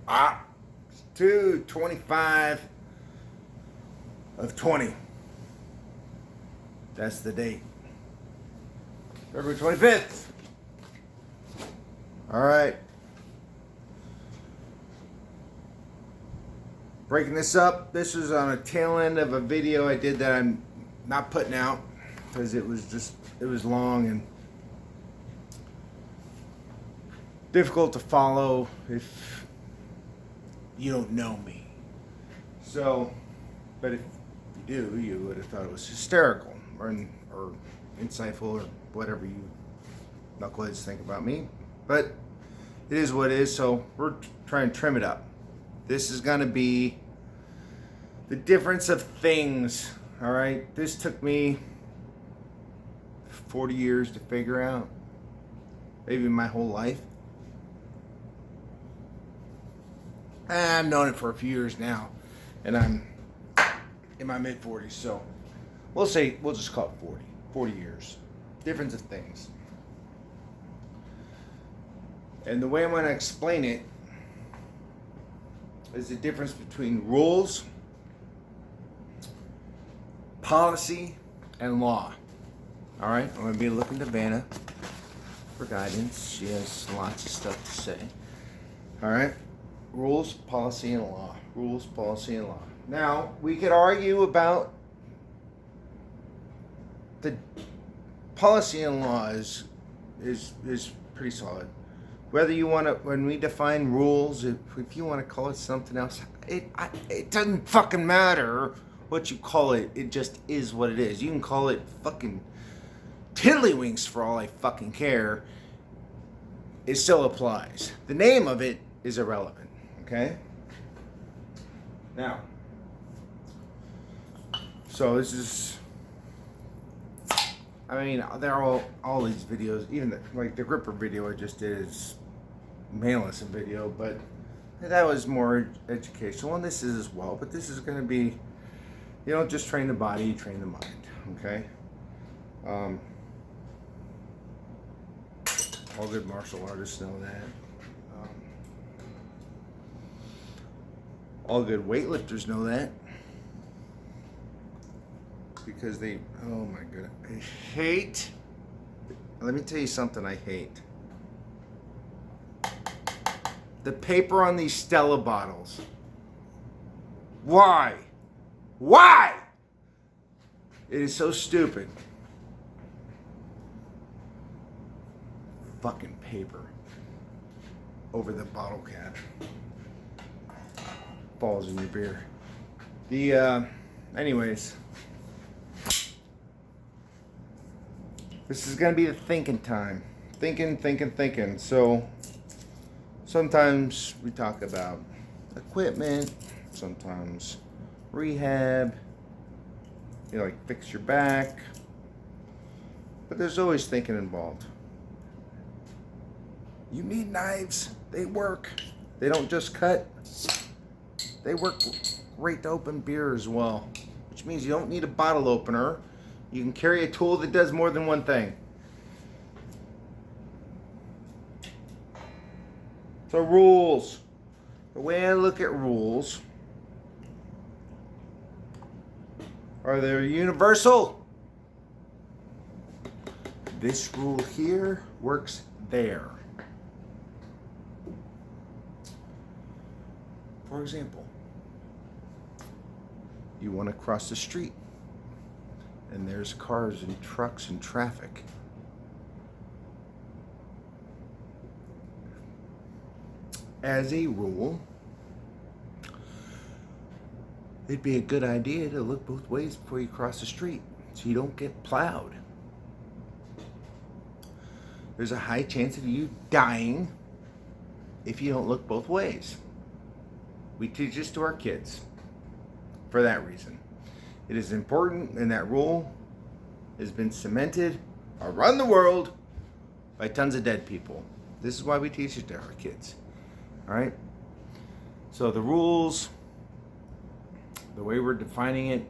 Ah, 2/25 of 20. That's the date. February 25th. All right. Breaking this up. This is on a tail end of a video I did that I'm not putting out because it was long and difficult to follow if you don't know me. So, but if you do, you would have thought it was hysterical or insightful or whatever you knuckleheads think about me. But it is what it is, so we're trying to trim it up. This is going to be the difference of things, all right? This took me 40 years to figure out, maybe my whole life. I've known it for a few years now, and I'm in my mid-40s, so we'll just call it 40 years. Difference of things. And the way I'm going to explain it is the difference between rules, policy, and law. All right, I'm going to be looking to Vanna for guidance. She has lots of stuff to say. All right, rules, policy, and law. Rules, policy, and law. Now, we could argue about the policy and law is pretty solid. Whether you want to, when we define rules, if you want to call it something else, it doesn't fucking matter what you call it. It just is what it is. You can call it fucking tiddlywinks for all I fucking care. It still applies. The name of it is irrelevant. Okay? Now, so this is, I mean, they're all these videos, even the gripper video I just did is mainless a video, but that was more educational, and this is as well. But this is going to be, you don't just train the body, you train the mind. Okay. All good martial artists know that. All good weightlifters know that. Because they, oh my goodness, I hate, let me tell you something I hate. The paper on these Stella bottles. Why? Why? It is so stupid. Fucking paper over the bottle cap. Falls in your beer. Anyways. This is going to be the thinking time. Thinking. So, sometimes we talk about equipment, sometimes rehab, like fix your back. But there's always thinking involved. You need knives. They work. They don't just cut. They work great to open beer as well. Which means you don't need a bottle opener. You can carry a tool that does more than one thing. So rules. The way I look at rules, are they universal? This rule here works there. For example, you want to cross the street and there's cars and trucks and traffic. As a rule, it'd be a good idea to look both ways before you cross the street so you don't get plowed. There's a high chance of you dying if you don't look both ways. We teach this to our kids for that reason. It is important, and that rule has been cemented around the world by tons of dead people. This is why we teach it to our kids. All right? So the rules, the way we're defining it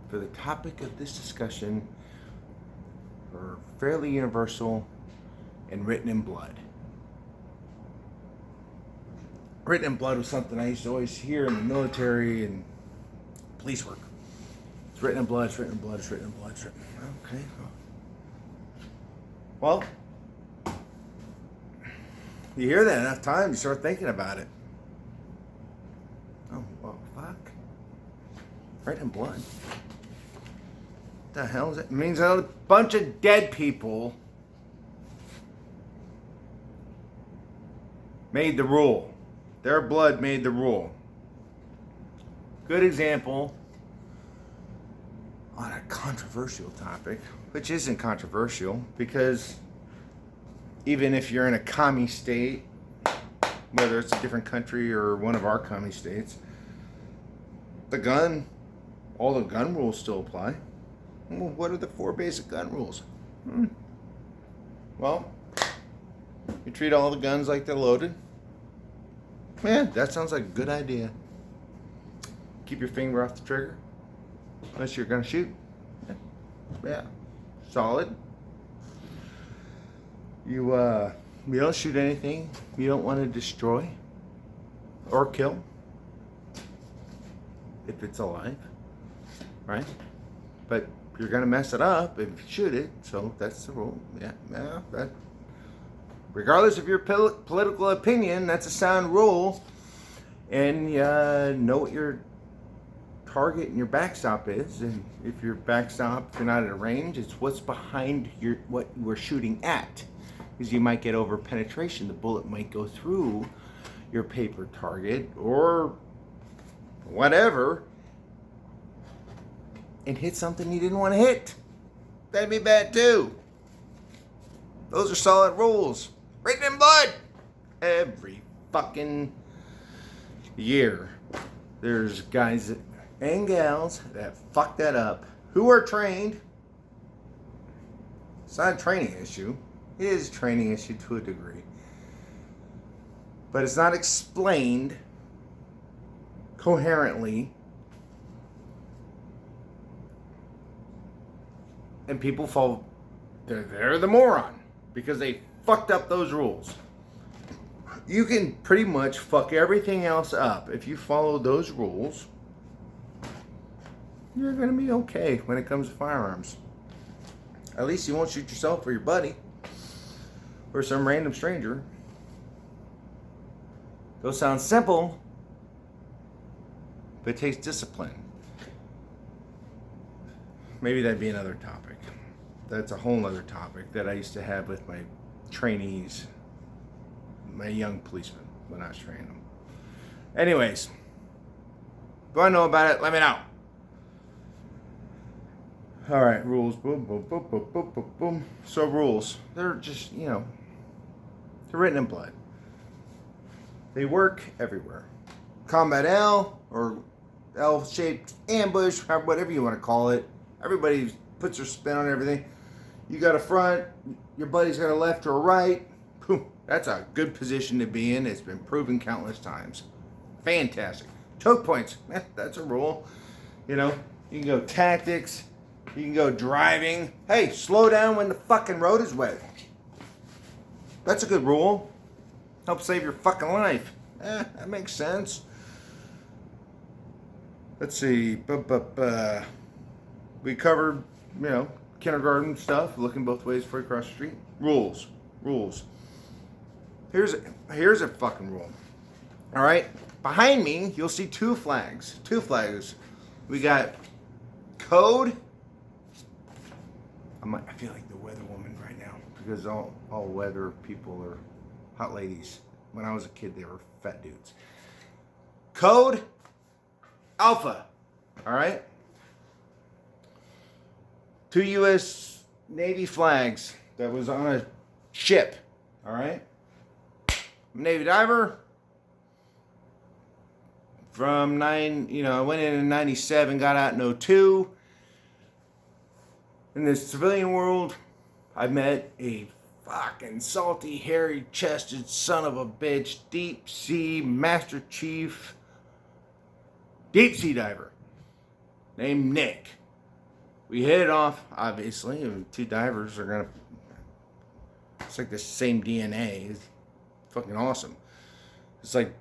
for the topic of this discussion are fairly universal and written in blood. Written in blood was something I used to always hear in the military and police work. It's written in blood, it's written in blood, it's written in blood, it's written. Okay. Well, you hear that enough times, you start thinking about it. Oh, well, fuck. Written in blood. What the hell is it? It means a bunch of dead people made the rule. Their blood made the rule. Good example on a controversial topic, which isn't controversial because even if you're in a commie state, whether it's a different country or one of our commie states, all the gun rules still apply. Well, what are the 4 basic gun rules? Well, you treat all the guns like they're loaded. Man, that sounds like a good idea. Keep your finger off the trigger, unless you're gonna shoot. Yeah, solid. You don't shoot anything you don't want to destroy or kill if it's alive, right? But you're gonna mess it up if you shoot it, so that's the rule. Yeah, that. Regardless of your political opinion, that's a sound rule. And know what your target and your backstop is. And if your backstop, if you're not at a range, it's what's behind what you were shooting at. Because you might get over penetration. The bullet might go through your paper target or whatever and hit something you didn't want to hit. That'd be bad too. Those are solid rules. Written in blood. Every fucking year, there's guys and gals that fuck that up who are trained. It's not a training issue. It is a training issue to a degree. But it's not explained coherently. And people fall, they're the moron because they fucked up those rules. You can pretty much fuck everything else up if you follow those rules. You're gonna be okay when it comes to firearms. At least you won't shoot yourself or your buddy or some random stranger. Those sound simple, but it takes discipline. Maybe that'd be another topic. That's a whole other topic that I used to have with my trainees, my young policemen when I was training them. Anyways, if you want to know about it, let me know. All right, rules. Boom, boom, boom, boom, boom, boom, boom. So rules, they're just, they're written in blood. They work everywhere. Combat L or L-shaped ambush, whatever you want to call it. Everybody puts their spin on everything. You got a front, your buddy's got a left or a right. Boom. That's a good position to be in. It's been proven countless times. Fantastic. Choke points. That's a rule. You can go tactics. You can go driving. Hey, slow down when the fucking road is wet. That's a good rule. Helps save your fucking life. That makes sense. Let's see. We covered, kindergarten stuff, looking both ways before you cross the street. Rules. Here's a fucking rule. All right, behind me you'll see two flags. We got code. I feel like the weather woman right now because all weather people are hot ladies. When I was a kid, they were fat dudes. Code Alpha. All right. 2 U.S. Navy flags that was on a ship. All right. I'm a Navy diver. I went in 97, got out in 02. In the civilian world, I met a fucking salty, hairy-chested son of a bitch, deep sea master chief, deep sea diver named Nick. We hit it off, obviously. Two divers are gonna. It's like the same DNA. It's fucking awesome. It's like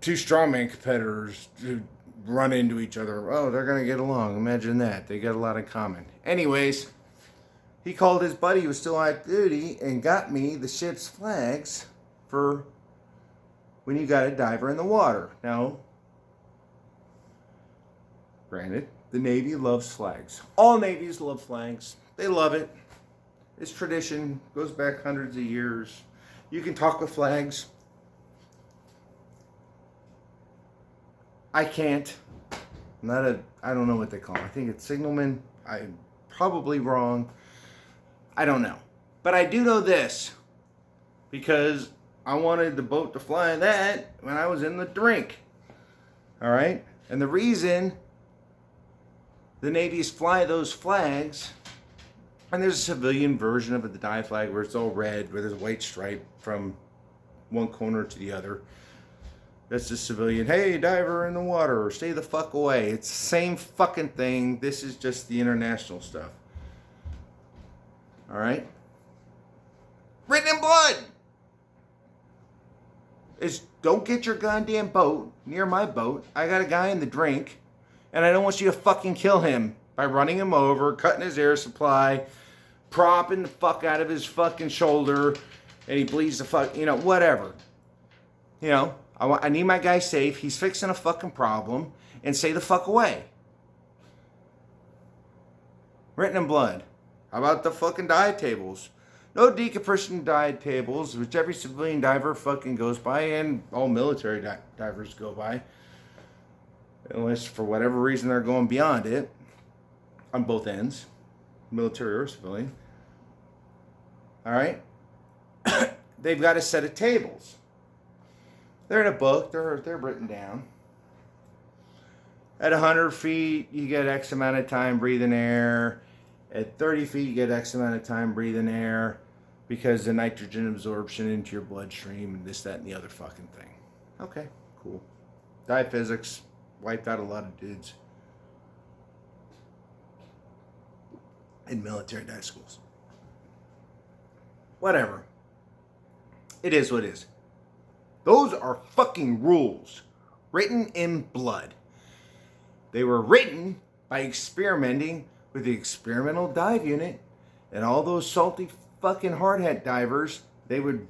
two strongman competitors who run into each other. Oh, they're going to get along. Imagine that. They got a lot in common. Anyways, he called his buddy who was still on duty and got me the ship's flags for when you got a diver in the water. Now, granted, the Navy loves flags. All Navies love flags. They love it. It's tradition. Goes back hundreds of years. You can talk with flags. I can't. I don't know what they call them. I think it's signalman. I'm probably wrong. I don't know. But I do know this. Because I wanted the boat to fly that when I was in the drink. Alright? And the reason the Navies fly those flags, and there's a civilian version of it, the dive flag, where it's all red, where there's a white stripe from one corner to the other. That's the civilian, hey, diver in the water, or stay the fuck away. It's the same fucking thing. This is just the international stuff. Alright? Written in blood! Is don't get your goddamn boat near my boat. I got a guy in the drink, and I don't want you to fucking kill him by running him over, cutting his air supply, propping the fuck out of his fucking shoulder, and he bleeds the fuck, whatever. I need my guy safe. He's fixing a fucking problem, and stay the fuck away. Written in blood. How about the fucking dive tables? No decompression dive tables, which every civilian diver fucking goes by, and all military divers go by. Unless for whatever reason they're going beyond it. On both ends. Military or civilian. Alright? They've got a set of tables. They're in a book. They're written down. At 100 feet, you get X amount of time breathing air. At 30 feet, you get X amount of time breathing air because the nitrogen absorption into your bloodstream and this, that, and the other fucking thing. Okay, cool. Dive physics wiped out a lot of dudes in military dive schools. Whatever. It is what it is. Those are fucking rules written in blood. They were written by experimenting with the experimental dive unit, and all those salty fucking hard hat divers, they would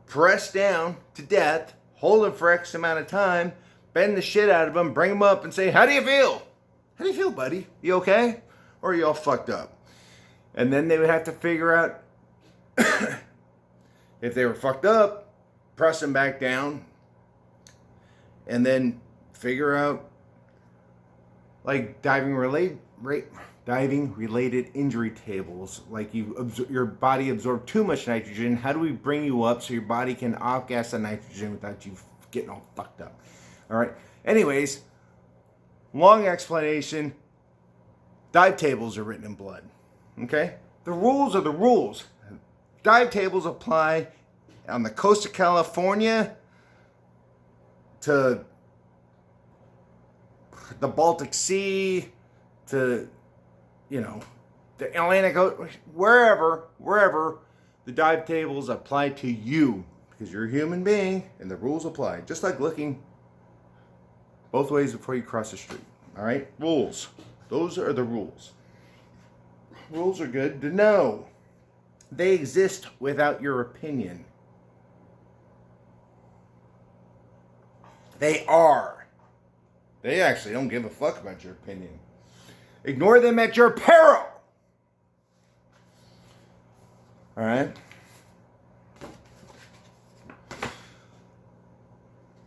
press down to death, hold them for X amount of time, bend the shit out of them, bring them up and say, how do you feel? How do you feel, buddy? You okay? Or are you all fucked up? And then they would have to figure out if they were fucked up, press them back down, and then figure out like diving related injury tables. Like your body absorbed too much nitrogen. How do we bring you up so your body can off-gas the nitrogen without you getting all fucked up? All right. Anyways, long explanation. Dive tables are written in blood. Okay? The rules are the rules. Dive tables apply on the coast of California to the Baltic Sea, to, the Atlantic, wherever the dive tables apply to you, because you're a human being and the rules apply. Just like looking both ways before you cross the street. All right? Rules. Those are the rules. Rules are good to know. They exist without your opinion. They are. They actually don't give a fuck about your opinion. Ignore them at your peril. All right?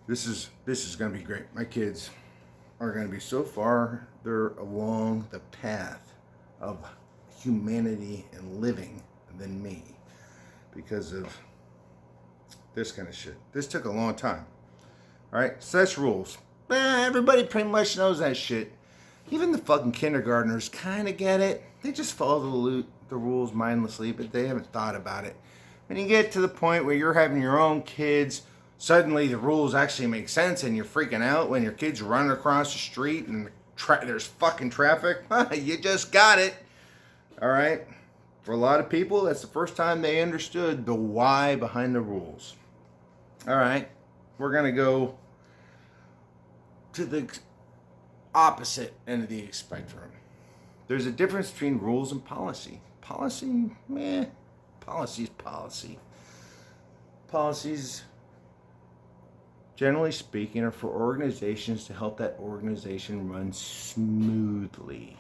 This is going to be great. My kids are going to be so far they're along the path of humanity and living than me because of this kind of shit. This took a long time. All right? So that's rules. Everybody pretty much knows that shit. Even the fucking kindergartners kind of get it. They just follow the rules mindlessly, but they haven't thought about it. When you get to the point where you're having your own kids, suddenly the rules actually make sense and you're freaking out when your kids running across the street and there's fucking traffic. You just got it. All right? For a lot of people, that's the first time they understood the why behind the rules. All right? We're going to go to the opposite end of the spectrum. There's a difference between rules and policy. Policy, meh. Policy's policy. Policies, generally speaking, are for organizations to help that organization run smoothly.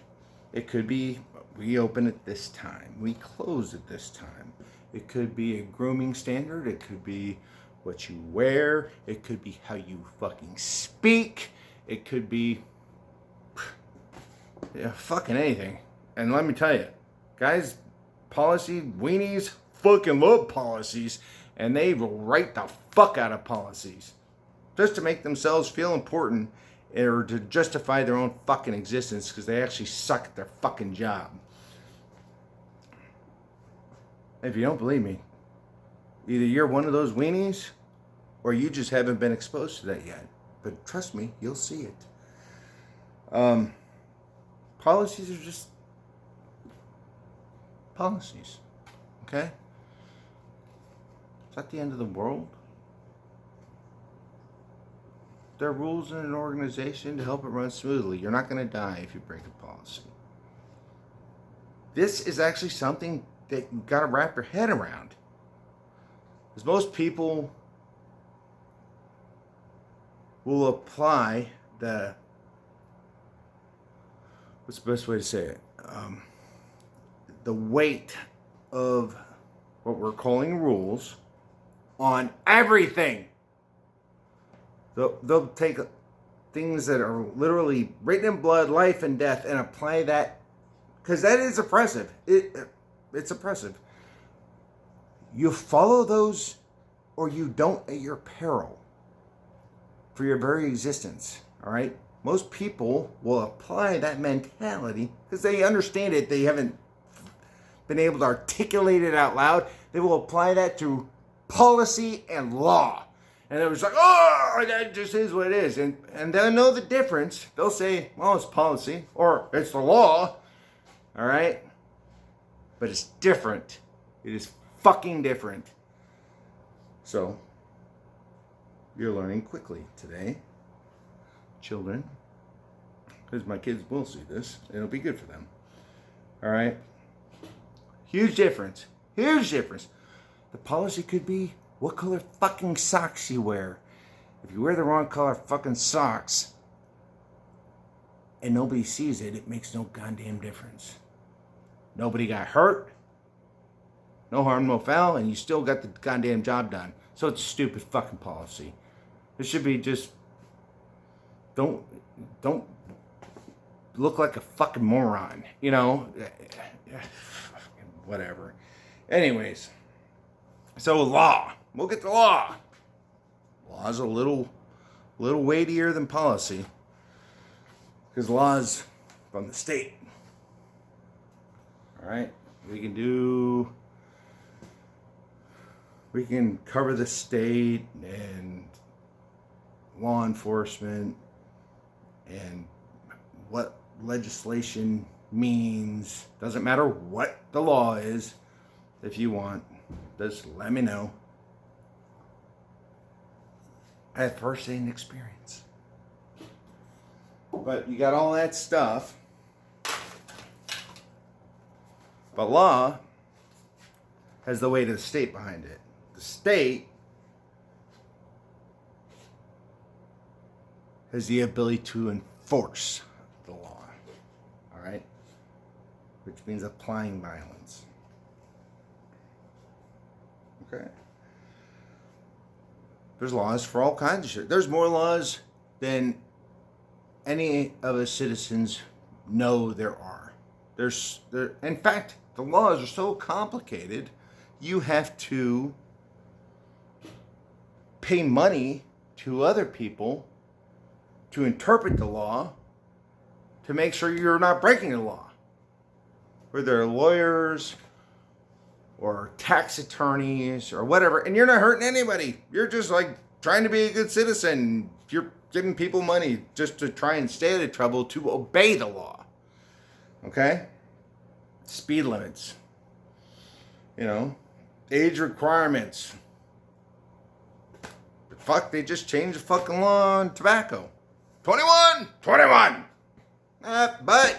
It could be, we open at this time, we close at this time. It could be a grooming standard. It could be what you wear. It could be how you fucking speak. It could be fucking anything. And let me tell you, guys, policy weenies fucking love policies, and they will write the fuck out of policies just to make themselves feel important or to justify their own fucking existence because they actually suck at their fucking job. If you don't believe me, either you're one of those weenies or you just haven't been exposed to that yet. But trust me, you'll see it. Policies are just policies. Okay? It's not the end of the world. There are rules in an organization to help it run smoothly. You're not going to die if you break a policy. This is actually something that you've got to wrap your head around. Because most people will apply what's the best way to say it? The weight of what we're calling rules on everything. They'll take things that are literally written in blood, life and death, and apply that, because that is oppressive. It's oppressive. You follow those or you don't at your peril for your very existence, all right? Most people will apply that mentality because they understand it. They haven't been able to articulate it out loud. They will apply that to policy and law. And it was like, oh, that just is what it is. And they'll know the difference. They'll say, well, it's policy or it's the law, all right? But it's different. It is fucking different. So, you're learning quickly today, children, because my kids will see this. It'll be good for them. All right? Huge difference. Huge difference. The policy could be what color fucking socks you wear. If you wear the wrong color fucking socks and nobody sees it, it makes no goddamn difference. Nobody got hurt. No harm, no foul, and you still got the goddamn job done. So it's a stupid fucking policy. It should be just don't look like a fucking moron, you know? Whatever. Anyways, so law. We'll get to law. Law's a little weightier than policy because law's from the state. All right, we can cover the state and law enforcement and what legislation means. Doesn't matter what the law is. If you want, just let me know. I have first-hand experience. But you got all that stuff. But law has the weight of the state behind it. The state has the ability to enforce the law. All right? Which means applying violence. Okay? There's laws for all kinds of shit. There's more laws than any of us citizens know there are. In fact, the laws are so complicated, you have to pay money to other people to interpret the law to make sure you're not breaking the law. Whether they're lawyers or tax attorneys or whatever, and you're not hurting anybody. You're just like trying to be a good citizen. You're giving people money just to try and stay out of trouble, to obey the law. Okay? Speed limits. You know, age requirements. Fuck, they just changed the fucking law on tobacco. 21! 21! But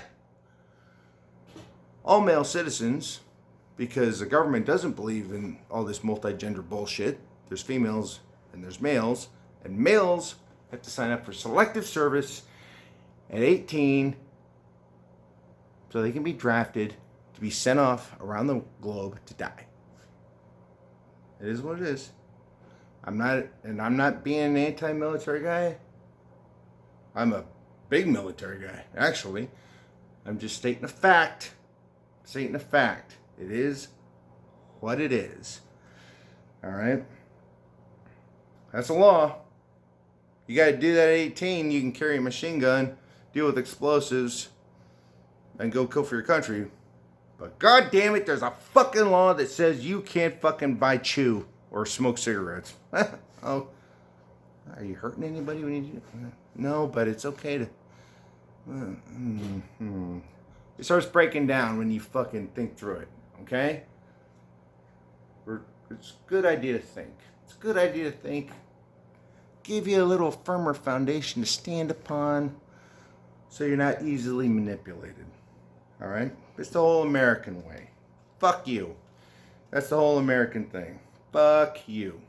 all male citizens, because the government doesn't believe in all this multi-gender bullshit. There's females and there's males, and males have to sign up for selective service at 18 so they can be drafted to be sent off around the globe to die. It is what it is. I'm not being an anti-military guy. I'm a big military guy, actually. I'm just stating a fact. Stating a fact. It is what it is. All right? That's a law. You got to do that at 18. You can carry a machine gun, deal with explosives, and go kill for your country. But god damn it, there's a fucking law that says you can't fucking buy chew or smoke cigarettes. Oh, are you hurting anybody when you do that? No, but it's okay to... It starts breaking down when you fucking think through it, okay? It's a good idea to think. It's a good idea to think. Give you a little firmer foundation to stand upon so you're not easily manipulated. All right? It's the whole American way. Fuck you. That's the whole American thing. Fuck you.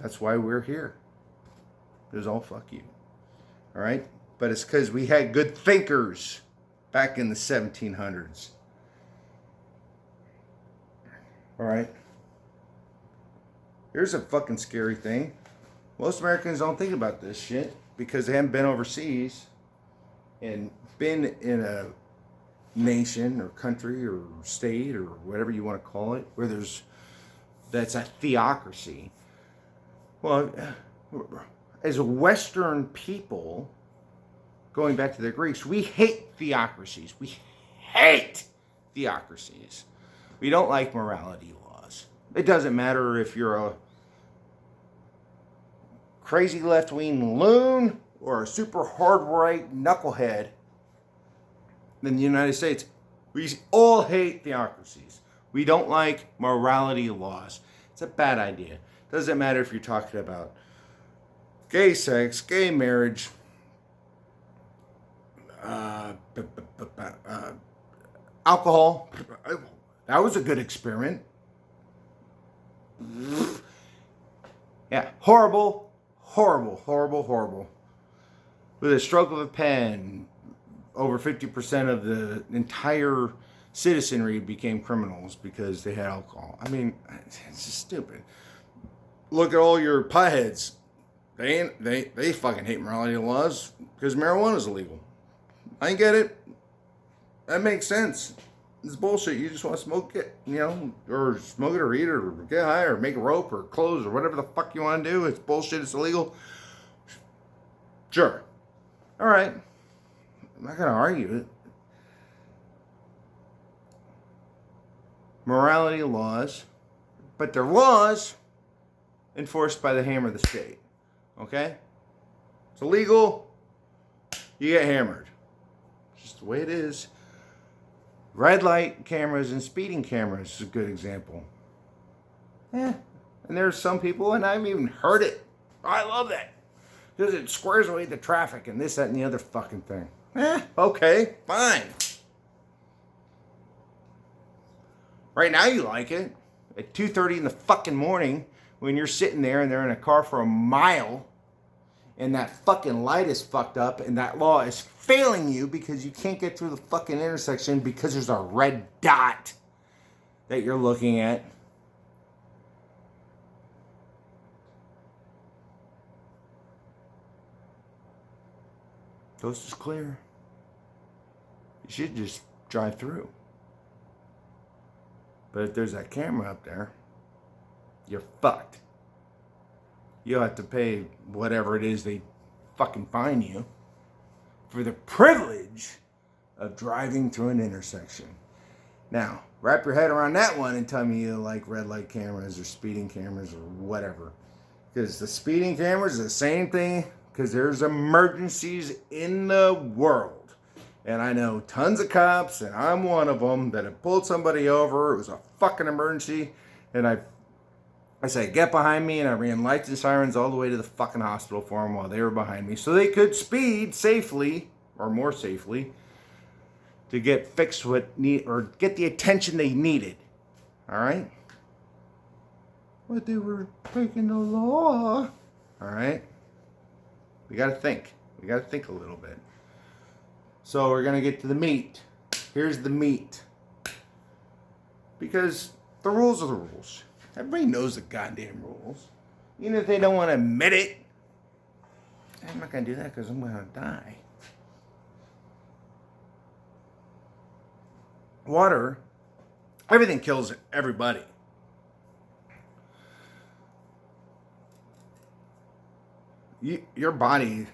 That's why we're here. It was all fuck you. All right? But it's because we had good thinkers back in the 1700s. All right? Here's a fucking scary thing. Most Americans don't think about this shit because they haven't been overseas and been in a nation or country or state or whatever you want to call it where that's a theocracy. Well, as a Western people, going back to the Greeks, we hate theocracies. We hate theocracies. We don't like morality laws. It doesn't matter if you're a crazy left-wing loon or a super hard-right knucklehead in the United States. We all hate theocracies. We don't like morality laws. It's a bad idea. Doesn't matter if you're talking about gay sex, gay marriage, alcohol. That was a good experiment. Yeah, horrible, horrible, horrible, horrible. With a stroke of a pen, over 50% of the entire citizenry became criminals because they had alcohol. I mean, it's just stupid. Look at all your potheads. They fucking hate morality laws because marijuana is illegal. I get it. That makes sense. It's bullshit. You just want to smoke it, or smoke it or eat it or get high or make a rope or clothes or whatever the fuck you want to do. It's bullshit. It's illegal. Sure. All right. I'm not going to argue it. Morality laws, but they're laws enforced by the hammer of the state. Okay? It's illegal. You get hammered. It's just the way it is. Red light cameras and speeding cameras is a good example. Yeah. And there's some people, and I've even heard it. I love that. Because it squares away the traffic and this, that, and the other fucking thing. Okay, fine. Right now you like it. At 2:30 in the fucking morning, when you're sitting there and they're in a car for a mile, and that fucking light is fucked up, and that law is failing you because you can't get through the fucking intersection because there's a red dot that you're looking at. Coast is clear. You should just drive through. But if there's that camera up there, you're fucked. You'll have to pay whatever it is they fucking fine you for the privilege of driving through an intersection. Now, wrap your head around that one and tell me you like red light cameras or speeding cameras or whatever. Because the speeding cameras are the same thing, because there's emergencies in the world. And I know tons of cops, and I'm one of them, that have pulled somebody over. It was a fucking emergency, and I I said, get behind me, and I ran lights and sirens all the way to the fucking hospital for them while they were behind me so they could speed safely, or more safely, to get fixed or get the attention they needed. All right? But they were breaking the law. All right? We got to think. We got to think a little bit. So we're going to get to the meat. Here's the meat. Because the rules are the rules. Everybody knows the goddamn rules. Even if they don't want to admit it. I'm not going to do that because I'm going to die. Water, everything kills everybody. Your body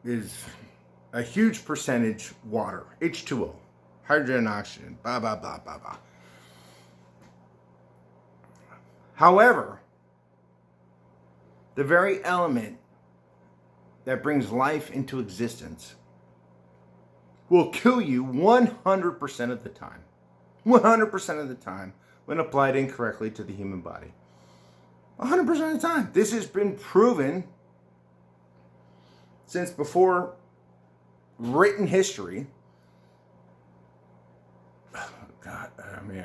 is a huge percentage water, H2O, hydrogen and oxygen, blah, blah, blah, blah, blah. However, the very element that brings life into existence will kill you 100% of the time. 100% of the time when applied incorrectly to the human body. 100% of the time. This has been proven since before written history. Oh, God, I mean,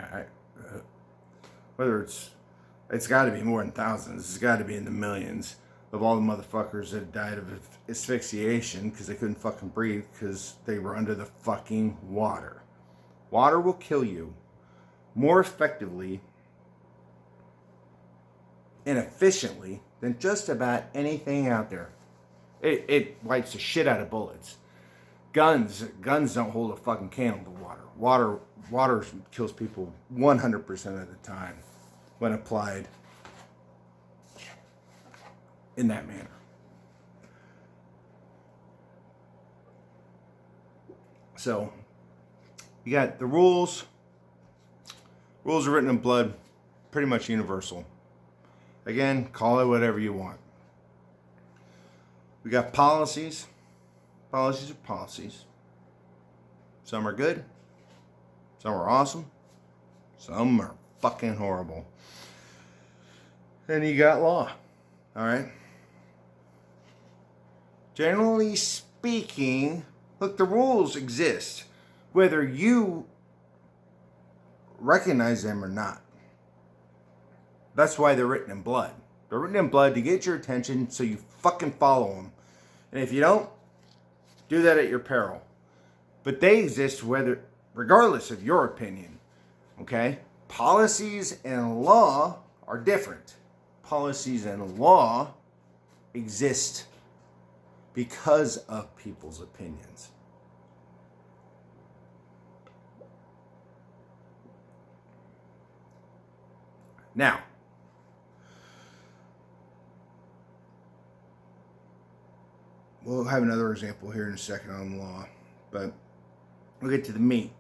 whether it's got to be more than thousands. It's got to be in the millions of all the motherfuckers that died of asphyxiation because they couldn't fucking breathe because they were under the fucking water. Water will kill you more effectively and efficiently than just about anything out there. It wipes the shit out of bullets. Guns don't hold a fucking candle to water. Water kills people 100% of the time when applied in that manner. So, you got the rules. Rules are written in blood, pretty much universal. Again, call it whatever you want. We got policies. Policies are policies. Some are good. Some are awesome. Some are fucking horrible. And you got law. All right? Generally speaking, look, the rules exist, whether you recognize them or not. That's why they're written in blood. They're written in blood to get your attention so you fucking follow them. And if you don't, do that at your peril. But they exist regardless of your opinion. Okay? Policies and law are different. Policies and law exist because of people's opinions. Now, we'll have another example here in a second on law, but we'll get to the meat.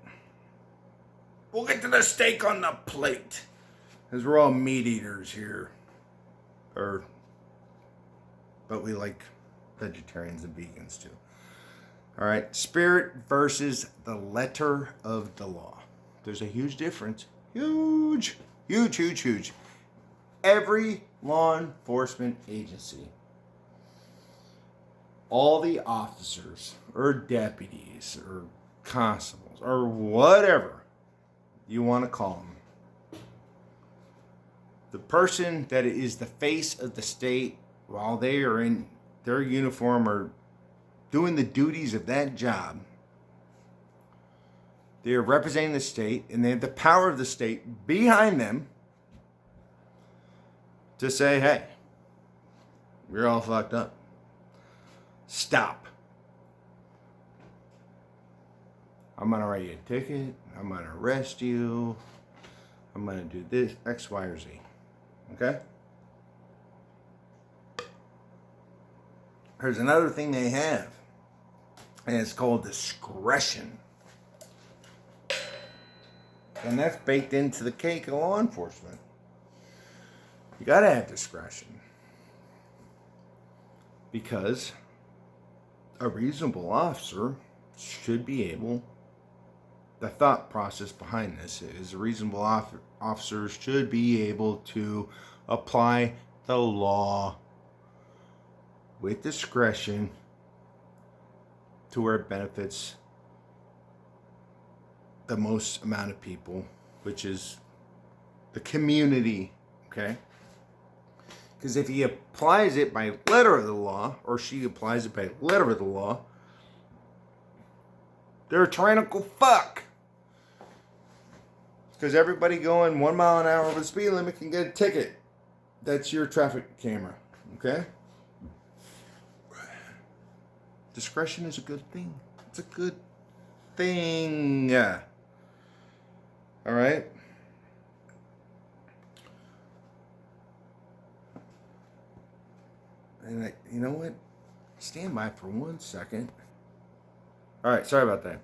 We'll get to the steak on the plate, because we're all meat eaters here. But we like vegetarians and vegans too. All right, spirit versus the letter of the law. There's a huge difference. Huge. Every law enforcement agency, all the officers or deputies or constables or whatever you want to call them, the person that is the face of the state while they are in their uniform or doing the duties of that job, they are representing the state and they have the power of the state behind them to say, hey, we're all fucked up. Stop. I'm going to write you a ticket. I'm going to arrest you. I'm going to do this, X, Y, or Z. Okay? There's another thing they have, and it's called discretion. And that's baked into the cake of law enforcement. You got to have discretion. Because a reasonable officer should be able, the thought process behind this is reasonable officers should be able to apply the law with discretion to where it benefits the most amount of people, which is the community, okay? Because if he applies it by letter of the law, or she applies it by letter of the law, they're a tyrannical fuck. Because everybody going 1 mile an hour over the speed limit can get a ticket. That's your traffic camera, okay? Discretion is a good thing. It's a good thing. Yeah. All right? And you know what? Stand by for 1 second. All right, sorry about that.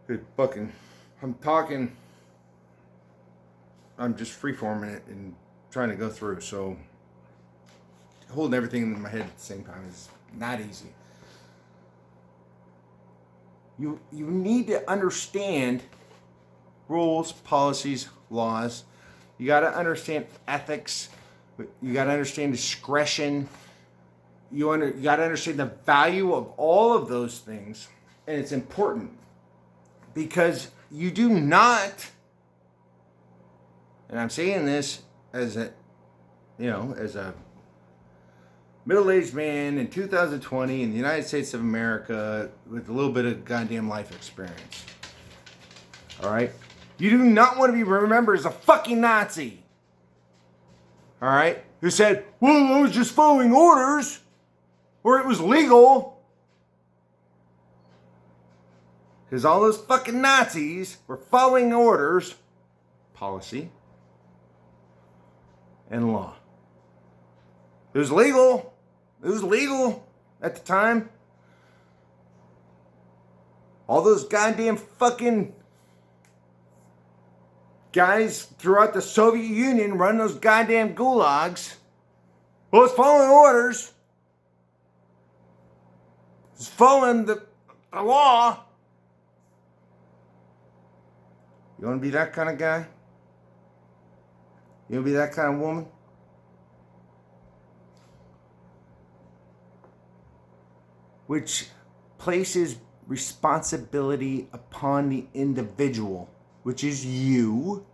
Good fucking. I'm talking. I'm just freeforming it and trying to go through. So holding everything in my head at the same time is not easy. You need to understand rules, policies, laws. You got to understand ethics. You got to understand discretion. You got to understand the value of all of those things. And it's important because you do not, and I'm saying this as a middle-aged man in 2020 in the United States of America with a little bit of goddamn life experience. All right? You do not want to be remembered as a fucking Nazi. All right? Who said, well, I was just following orders, or it was legal. Because all those fucking Nazis were following orders, policy, and law. It was legal. It was legal at the time. All those goddamn fucking guys throughout the Soviet Union run those goddamn gulags. Well, it's following orders. It's following the law. You want to be that kind of guy? You want to be that kind of woman? Which places responsibility upon the individual, which is you.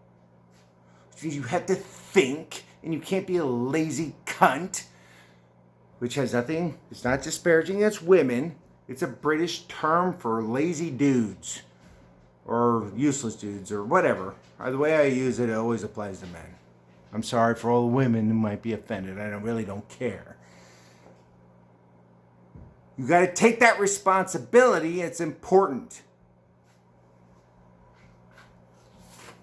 Which means you have to think, and you can't be a lazy cunt, which has nothing, it's not disparaging against women. It's a British term for lazy dudes, or useless dudes, or whatever. The way I use it, it always applies to men. I'm sorry for all the women who might be offended. I really don't care. You got to take that responsibility. It's important.